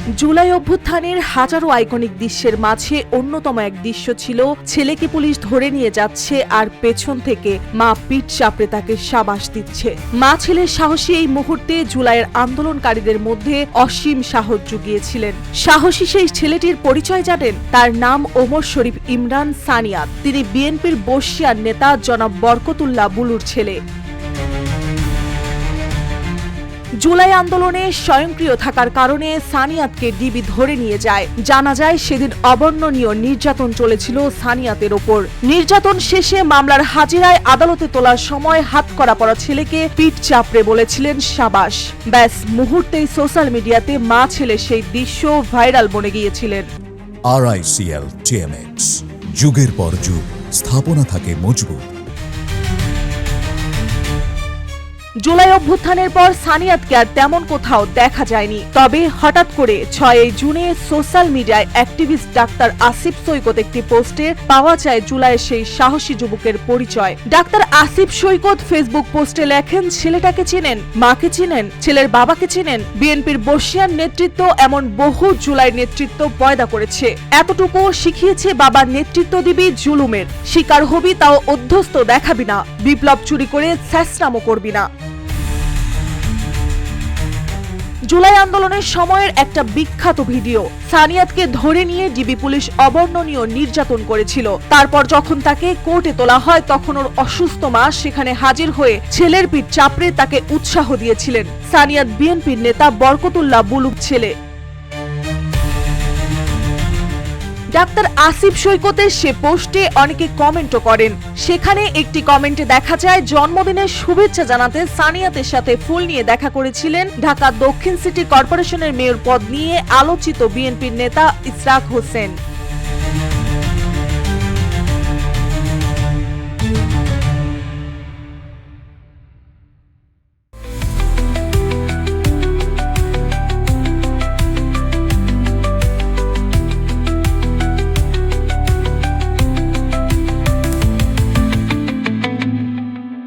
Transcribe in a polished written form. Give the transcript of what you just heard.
জুলাই অভ্যুত্থানের হাজারো আইকনিক দৃশ্যের মাঝে অন্যতম এক দৃশ্য ছিল ছেলেকে পুলিশ ধরে নিয়ে যাচ্ছে আর পেছন থেকে মা পিঠ চাপড়ে তাকে শাবাশ দিচ্ছে। মা ছেলের সাহসী এই মুহূর্তে জুলাইয়ের আন্দোলনকারীদের মধ্যে অসীম সাহস জুগিয়েছিলেন। সাহসী সেই ছেলেটির পরিচয় জানেন? তার নাম ওমর শরীফ ইমরান সানিয়াত। তিনি বিএনপির বর্ষিয়ান নেতা জনাব বরকতুল্লাহ বুলুর ছেলে। জুলাই আন্দোলনে স্বয়ংক্রিয় থাকার কারণে সানিয়াতকে ডিবি ধরে নিয়ে যায়। জানা যায় সেদিন অবর্ণনীয় নির্যাতন চলেছিল সানিয়াতের ওপর। নির্যাতন শেষে মামলার হাজিরায় আদালতে তোলার সময় হাতকড়া পরা ছেলেকে পিঠ চাপড়ে বলেছিলেন শাবাশ। ব্যাস মুহূর্তেই সোশ্যাল মিডিয়াতে মা ছেলে সেই দৃশ্য ভাইরাল বনে গিয়েছিলেন। RICL TMX, যুগের পর যুগ স্থাপনা থাকে মজবুত। জুলাই অভ্যুত্থানের পর সানিয়াতকে আর তেমন কোথাও দেখা যায়নি। তবে হঠাৎ করে 6 জুনে সোশ্যাল মিডিয়ায় অ্যাক্টিভিস্ট ডাক্তার আসিফ সৈকত একটি পোস্টে পাওয়া যায় জুলাইয়ের সেই সাহসী যুবকের পরিচয়। ডাক্তার আসিফ সৈকত ফেসবুক পোস্টে লেখেন, ছেলেটাকে চিনেন, মাকে চিনেন, ছেলের বাবাকে চিনেন। বিএনপির বর্ষিয়ান নেতৃত্ব এমন বহু জুলাই নেতৃত্ব পয়দা করেছে। এতটুকু শিখিয়েছে বাবার নেতৃত্ব দিবি জুলুমের, শিকার হবি তাও অধ্যস্ত দেখাবি না, বিপ্লব চুরি করে শেষনামও করবি না। জুলাই আন্দোলনের সময়ের একটা বিখ্যাত ভিডিও। সানিয়াতকে ধরে নিয়ে ডিবি পুলিশ অবর্ণনীয় নির্যাতন করেছিল। তারপর যখন তাকে কোর্টে তোলা হয় তখন ওর অসুস্থ মা সেখানে হাজির হয়ে ছেলের পিঠ চাপড়ে তাকে উৎসাহ দিয়েছিলেন। সানিয়াত বিএনপির নেতা বরকতুল্লাহ বুলুর ছেলে। ডাক্তার আসিফ সৈকতের সে পোস্টে অনেকে কমেন্টও করেন। সেখানে একটি কমেন্টে দেখা যায় জন্মদিনের শুভেচ্ছা জানাতে সানিয়াতের সাথে ফুল নিয়ে দেখা করেছিলেন ঢাকা দক্ষিণ সিটি কর্পোরেশনের মেয়র পদ নিয়ে আলোচিত বিএনপির নেতা ইশরাক হোসেন।